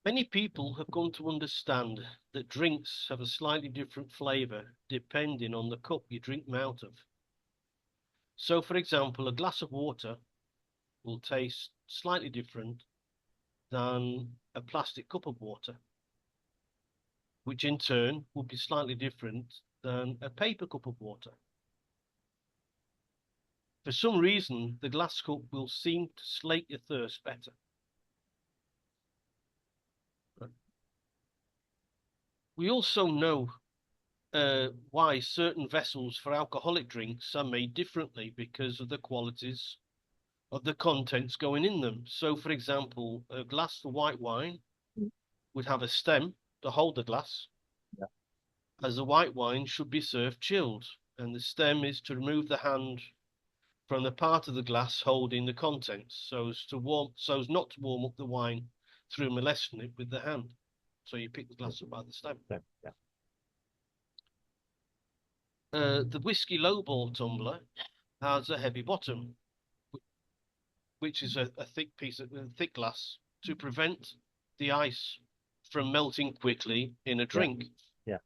Many people have come to understand that drinks have a slightly different flavour depending on the cup you drink them out of. So, for example, a glass of water will taste slightly different than a plastic cup of water, which in turn will be slightly different than a paper cup of water. For some reason, the glass cup will seem to slake your thirst better. We also know why certain vessels for alcoholic drinks are made differently because of the qualities of the contents going in them. So, for example, a glass of white wine would have a stem to hold the glass, Yeah. as the white wine should be served chilled, and the stem is to remove the hand from the part of the glass holding the contents, so as not to warm up the wine through molesting it with the hand. So you pick the glass up by the stem. Yeah. The whiskey lowball tumbler has a heavy bottom, which is a thick piece of thick glass to prevent the ice from melting quickly in a drink. Yeah.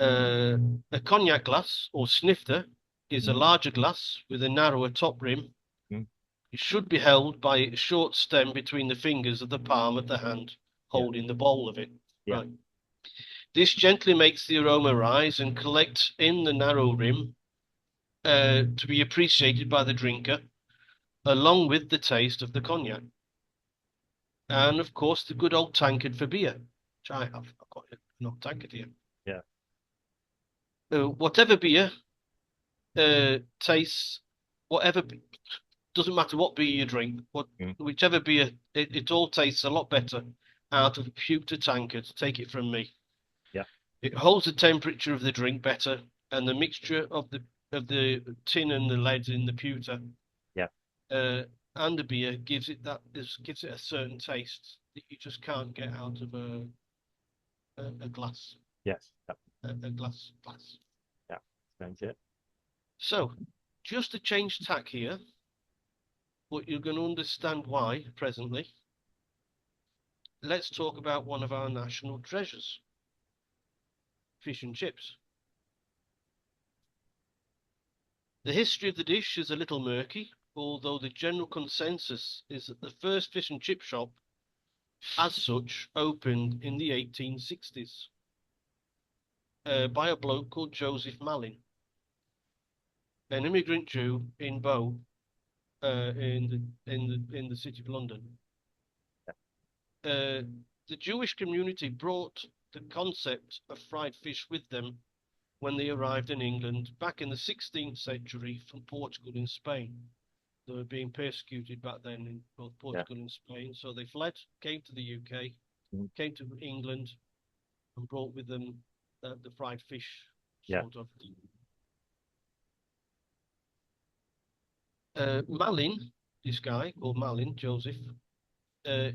A cognac glass or snifter is a larger glass with a narrower top rim. Mm. It should be held by a short stem between the fingers of the palm of the hand holding the bowl of it. Yeah. Right. This gently makes the aroma rise and collect in the narrow rim to be appreciated by the drinker, along with the taste of the cognac. And of course, the good old tankard for beer, which I have. I've got an old tankard here. Yeah. Whatever beer tastes, whatever, doesn't matter what beer you drink, whichever beer, it all tastes a lot better out of a pewter tankard. Take it from me. Yeah. It holds the temperature of the drink better, and the mixture of the tin and the lead in the pewter. Yeah. And the beer gives it a certain taste that you just can't get out of a glass. Yes. A glass. Yeah. Thank you. So, just to change tack here, but you're going to understand why presently. Let's talk about one of our national treasures, fish and chips. The history of the dish is a little murky, although the general consensus is that the first fish and chip shop, as such, opened in the 1860s by a bloke called Joseph Malin, an immigrant Jew in Bow, in the city of London. The Jewish community brought the concept of fried fish with them when they arrived in England back in the 16th century from Portugal and Spain. They were being persecuted back then in both Portugal and Spain, so they fled, came to the UK, came to England, and brought with them the fried fish sort of. Malin, this guy called Malin, Joseph,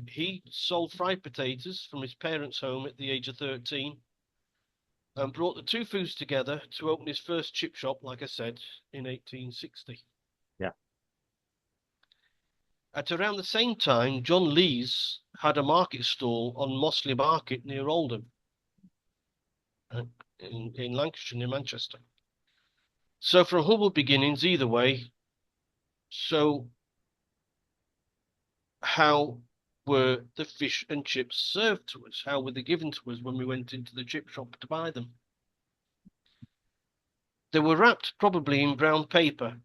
he sold fried potatoes from his parents' home at the age of 13 and brought the two foods together to open his first chip shop, like I said, in 1860. Yeah. At around the same time, John Lees had a market stall on Mossley Market near Oldham, in Lancashire, near Manchester. So from humble beginnings, either way, so how were the fish and chips served to us? How were they given to us when we went into the chip shop to buy them? They were wrapped probably in brown paper,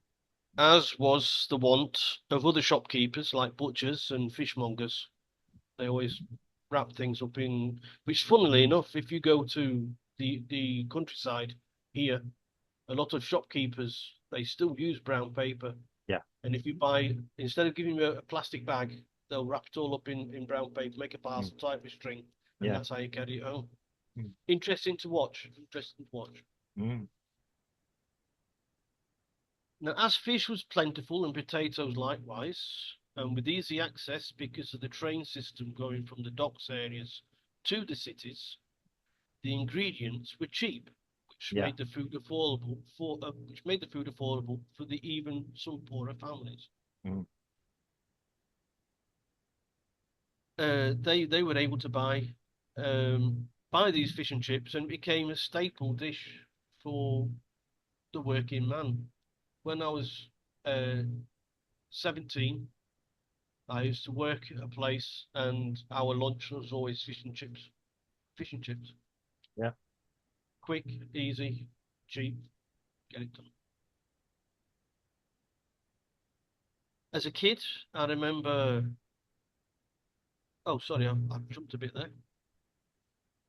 as was the wont of other shopkeepers like butchers and fishmongers. They always wrap things up in, which funnily enough, if you go to the countryside here, a lot of shopkeepers, they still use brown paper. Yeah. And if you buy, instead of giving you a plastic bag, they'll wrap it all up in brown paper, make a parcel type with string, and that's how you carry it home. Interesting to watch. Now, as fish was plentiful and potatoes likewise, and with easy access because of the train system going from the docks areas to the cities, the ingredients were cheap, which made the food affordable for the even some poorer families. they were able to buy these fish and chips, and it became a staple dish for the working man. When I was 17, I used to work at a place, and our lunch was always fish and chips. Fish and chips, Yeah. quick, easy, cheap, get it done. As a kid, I remember. Oh, sorry, I've jumped a bit there.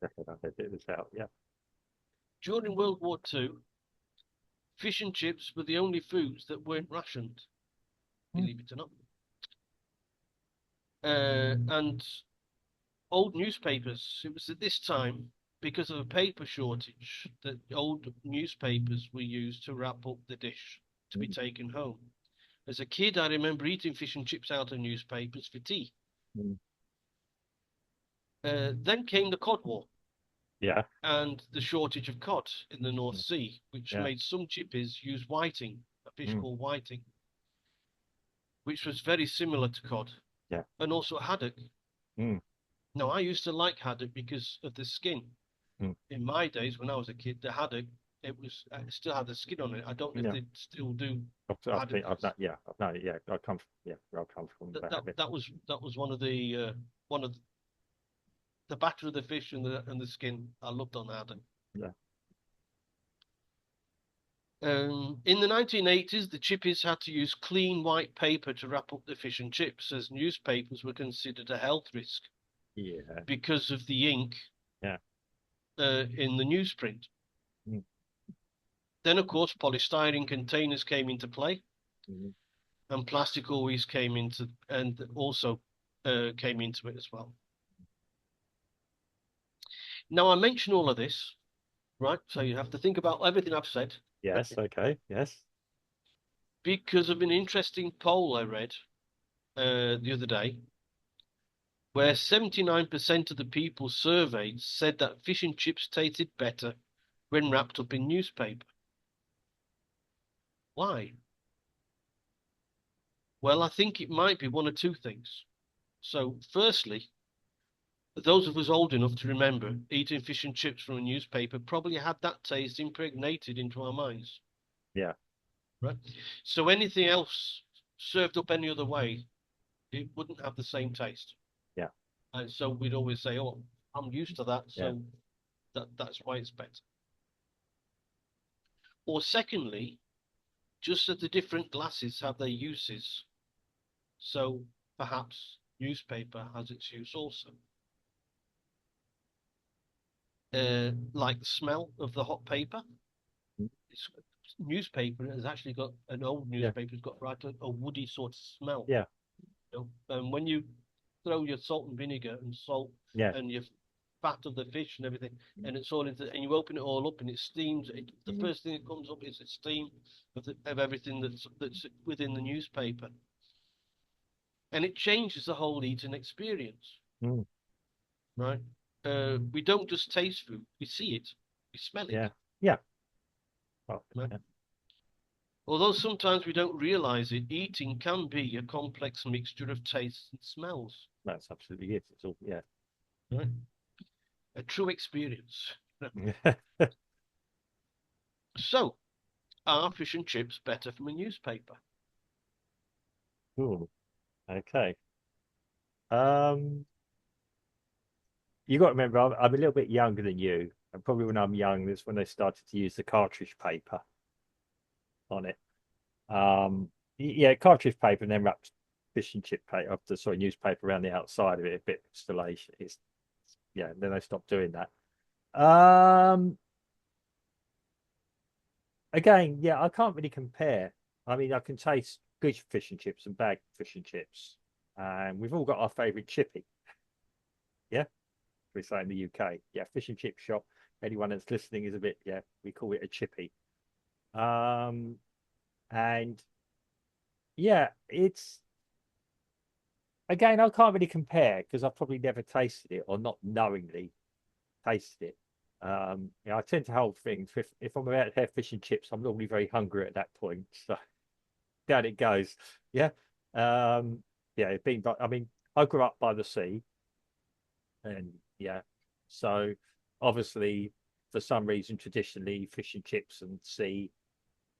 Definitely, I figured this out. Yeah. During World War II, fish and chips were the only foods that weren't rationed, Mm. believe it or not. And old newspapers, it was at this time, because of a paper shortage, that old newspapers were used to wrap up the dish to be Mm. taken home. As a kid, I remember eating fish and chips out of newspapers for tea. Mm. Then came the Cod War Yeah. and the shortage of cod in the North Mm. Sea, which Yeah. made some chippies use whiting, a fish Mm. called whiting, which was very similar to cod, Yeah. and also haddock. Mm. Now, I used to like haddock because of the skin. Mm. In my days, when I was a kid, the haddock, it still had the skin on it. I don't know if Yeah. they still do I haddock. think I've not. Yeah. I've not. Yeah. I come. Yeah. I come from That the that, habit. that was one of the batter of the fish and the skin. I loved on haddock. Yeah. In the 1980s, the chippies had to use clean white paper to wrap up the fish and chips, as newspapers were considered a health risk Yeah. because of the ink Yeah. in the newsprint. Mm. Then, of course, polystyrene containers came into play, Mm. and plastic always came into and also came into it as well. Now, I mention all of this, right? So you have to think about everything I've said Yes. Okay. Yes. because of an interesting poll I read the other day, where 79% of the people surveyed said that fish and chips tasted better when wrapped up in newspaper. Why? Well, I think it might be one of two things. So, firstly, those of us old enough to remember eating fish and chips from a newspaper probably had that taste impregnated into our minds. Yeah. Right? So anything else served up any other way, it wouldn't have the same taste. Yeah. And so we'd always say, "Oh, I'm used to that, Yeah. so that's why it's better." Or secondly, just that the different glasses have their uses. So perhaps newspaper has its use also. Like the smell of the hot paper. Mm. It's, newspaper has actually got an old Yeah. newspaper's got right a woody sort of smell. Yeah. You know? And when you throw your salt and vinegar and salt Yeah. and your fat of the fish and everything, and it's all into, and you open it all up and it steams. The Mm. first thing that comes up is the steam of everything that's within the newspaper, and it changes the whole eating experience, Mm. right? We don't just taste food; we see it, we smell it. Yeah. Yeah. Well, Right? yeah. Although sometimes we don't realize it, eating can be a complex mixture of tastes and smells, That's absolutely it. It's all. Yeah. right? A true experience. So, are fish and chips better from a newspaper? Cool. Okay. Um. You got to remember, I'm a little bit younger than you, and probably when I'm young, that's when they started to use the cartridge paper on it. Yeah, cartridge paper, and then wrapped fish and chip paper, sorry, newspaper around the outside of it, a bit of installation. Yeah. Then they stopped doing that. Again, yeah, I can't really compare. I mean, I can taste good fish and chips and bad fish and chips, and we've all got our favorite chippy. Yeah, we say in the UK. Yeah, fish and chip shop. Anyone that's listening is a bit. Yeah, we call it a chippy. And yeah, it's again, I can't really compare because I've probably never tasted it or not knowingly tasted it. I tend to hold things. If I'm about to have fish and chips, I'm normally very hungry at that point. So down it goes. Yeah. Yeah. I mean, I grew up by the sea. And yeah, so obviously for some reason traditionally fish and chips and sea,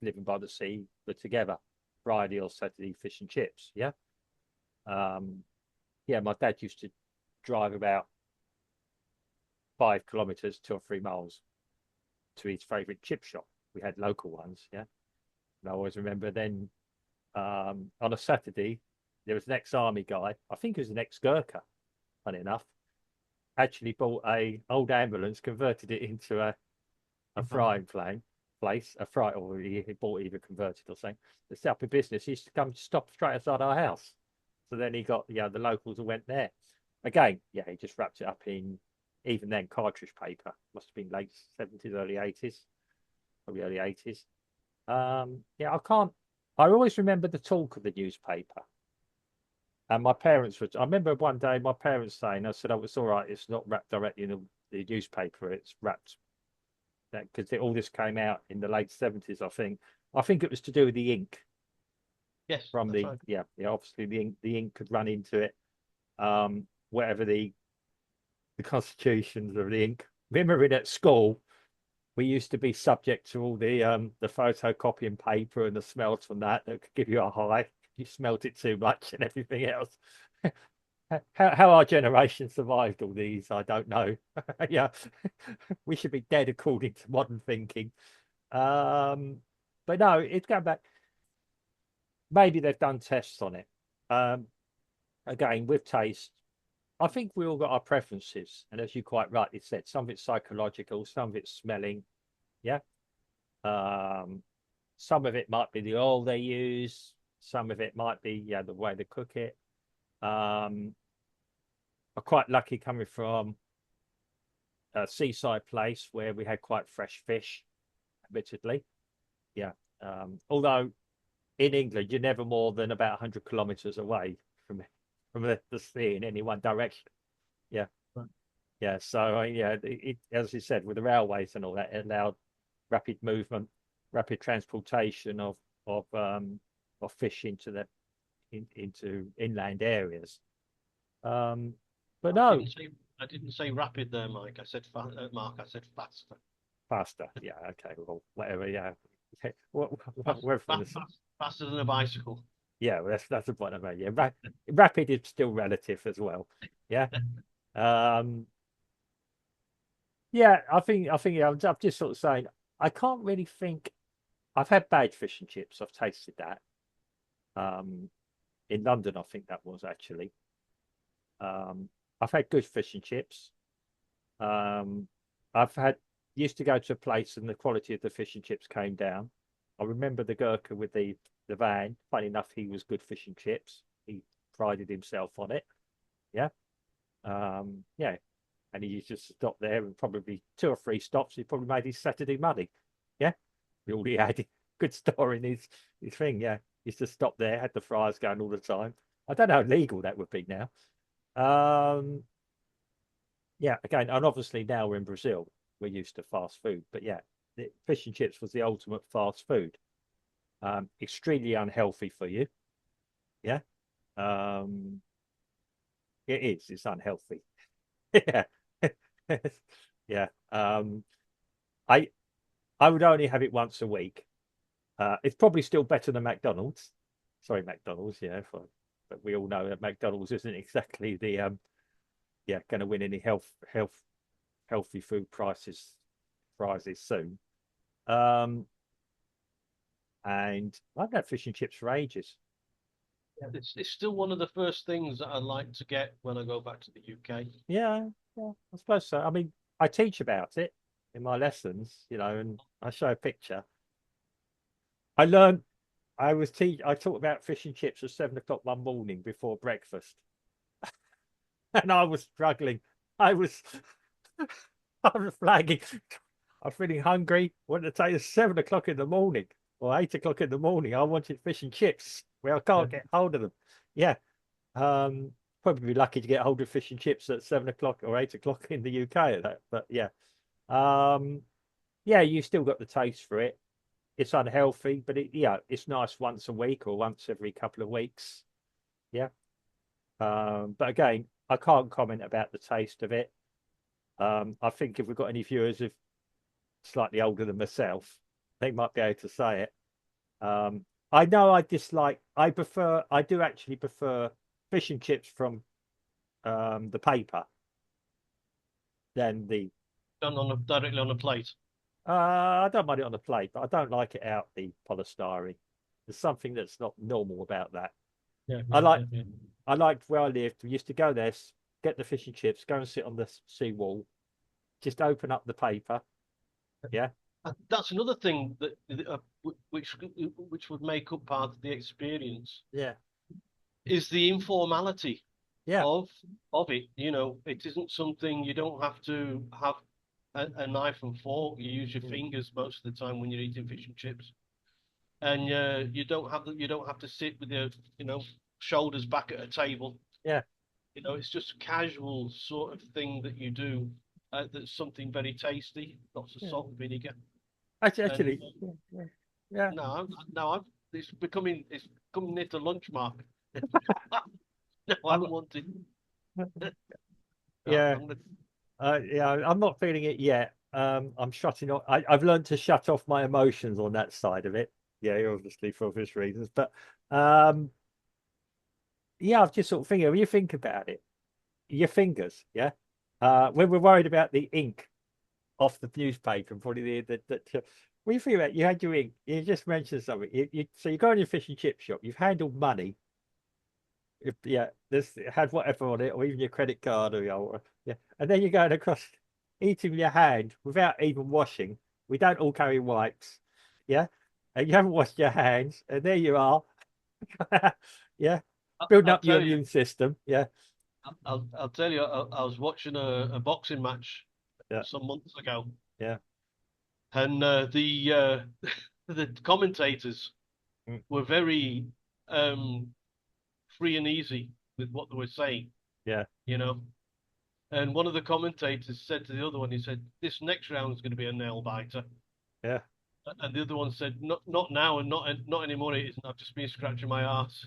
living by the sea, were together. Friday or Saturday fish and chips. Yeah. Um, yeah, my dad used to drive about 5 kilometers, 2 or 3 miles to his favorite chip shop. We had local ones. Yeah. And I always remember then on a Saturday, there was an ex-army guy, I think he was an ex-Gurkha, funny enough, actually bought a old ambulance, converted it into a frying place, a fry, or he bought either converted or something. The set up a business. He used to come stop straight outside our house. So then he got, the locals who went there. Again, yeah, he just wrapped it up in, even then, cartridge paper. Must have been late 70s, early 80s, probably early 80s. Yeah, I always remember the talk of the newspaper. And my parents I remember one day my parents saying, I said, oh, it's all right. It's not wrapped directly in the newspaper. It's wrapped because all this came out in the late 70s, I think. I think it was to do with the ink Yes, from that's right. yeah, obviously the ink could run into it. Whatever the constitutions of the ink. Remembering at school, we used to be subject to all the photocopying paper and the smells from that could give you a high. You smelt it too much and everything else. How our generation survived all these, I don't know. Yeah, we should be dead according to modern thinking. But no, it's going back. Maybe they've done tests on it. Again, with taste, I think we all got our preferences, and as you quite rightly said, some of it's psychological, some of it's smelling. Yeah. Um, some of it might be the oil they use. Some of it might be the way they cook it. I'm quite lucky coming from a seaside place where we had quite fresh fish, admittedly. Yeah. Although in England, you're never more than about 100 kilometers away from the sea in any one direction. Yeah. Right. Yeah. So, yeah, as you said, with the railways and all that, it allowed rapid movement, rapid transportation of fish into inland areas. But no, I didn't say rapid there, Mike. I said Mark. I said faster. faster. Yeah. Okay. Well, whatever. Yeah. Fast, We're from fast, the fast, faster than a bicycle. yeah. Well, that's the point I made. Yeah. Rapid is still relative as well. Yeah. Um. Yeah. I think. Yeah, I'm just sort of saying. I can't really think. I've had bad fish and chips. I've tasted that. Um. In London, I think that was actually. I've had good fish and chips. Um, I've had used to go to a place and the quality of the fish and chips came down. I remember the Gurkha with the van. Funny enough, he was good fish and chips. He prided himself on it. Yeah. Yeah. And he used to stop there and probably 2 or 3 stops. He probably made his Saturday money. Yeah. He already had a good store in his thing. Yeah. He used to stop there, had the fryers going all the time. I don't know how legal that would be now. Um, yeah, again, and obviously now we're in Brazil, we're used to fast food. But yeah, the fish and chips was the ultimate fast food. Extremely unhealthy for you. Yeah. Um, it is. It's unhealthy. Yeah. Yeah. I I would only have it once a week. It's probably still better than McDonald's. Sorry, McDonald's. Yeah, but we all know that McDonald's isn't exactly the going to win any healthy food prizes soon. Um, and I've had fish and chips for ages. It's still one of the first things that I like to get when I go back to the UK. Yeah, yeah, I suppose so. I mean, I teach about it in my lessons, and I show a picture. I learned. I taught about fish and chips at 7 o'clock one morning before breakfast, and I was struggling. I was, I was flagging. I was feeling hungry. Wanted to take it 7 o'clock in the morning or 8 o'clock in the morning. I wanted fish and chips. Well, I can't get hold of them. Yeah. Probably be lucky to get hold of fish and chips at 7 o'clock or 8 o'clock in the UK at that. But yeah. Yeah, you still got the taste for it. It's unhealthy, but it's nice once a week or once every couple of weeks. Yeah. But again, I can't comment about the taste of it. I think if we've got any viewers who slightly older than myself, they might be able to say it. I know I do actually prefer fish and chips from the paper than the. Done on directly on a plate. I don't mind it on the plate, but I don't like it out the polystyrene. There's something that's not normal about that. Yeah, I like yeah. I liked where I lived. We used to go there, get the fish and chips, go and sit on the sea wall, just open up the paper. Yeah, That's another thing that which would make up part of the experience yeah, is the informality yeah, of of it. You know, it isn't something you don't have to have a knife and fork. You use your fingers most of the time when you're eating fish and chips, and you don't have to sit with your shoulders back at a table. yeah. You know, it's just a casual sort of thing that you do. That's something very tasty, lots of Yeah. salt and vinegar. And Actually, yeah, yeah. it's coming near to lunch mark. No, I'm, I'm wanting. yeah, I'm yeah. I'm not feeling it yet. I'm shutting off. I've learned to shut off my emotions on that side of it. Yeah, obviously for obvious reasons. But um, yeah, I've just sort of thinking. When you think about it, your fingers, yeah. When we're worried about the ink off the newspaper and probably when you think about it, you had your ink, you just mentioned something. So you go in your fish and chip shop, you've handled money. If yeah, this had whatever on it, or even your credit card or your yeah, and then you're going across eating with your hand without even washing. We don't all carry wipes, yeah, and you haven't washed your hands, and there you are, yeah, building I'll up your tell you. immune system, yeah, I'll tell you. I was watching a boxing match yeah, some months ago, yeah, and the commentators mm, were very um, free and easy with what they were saying. yeah, You know, and one of the commentators said to the other one, he said, "This next round is going to be a nail biter." yeah. And the other one said, "Not now, and not anymore. It isn't. I've just been scratching my ass."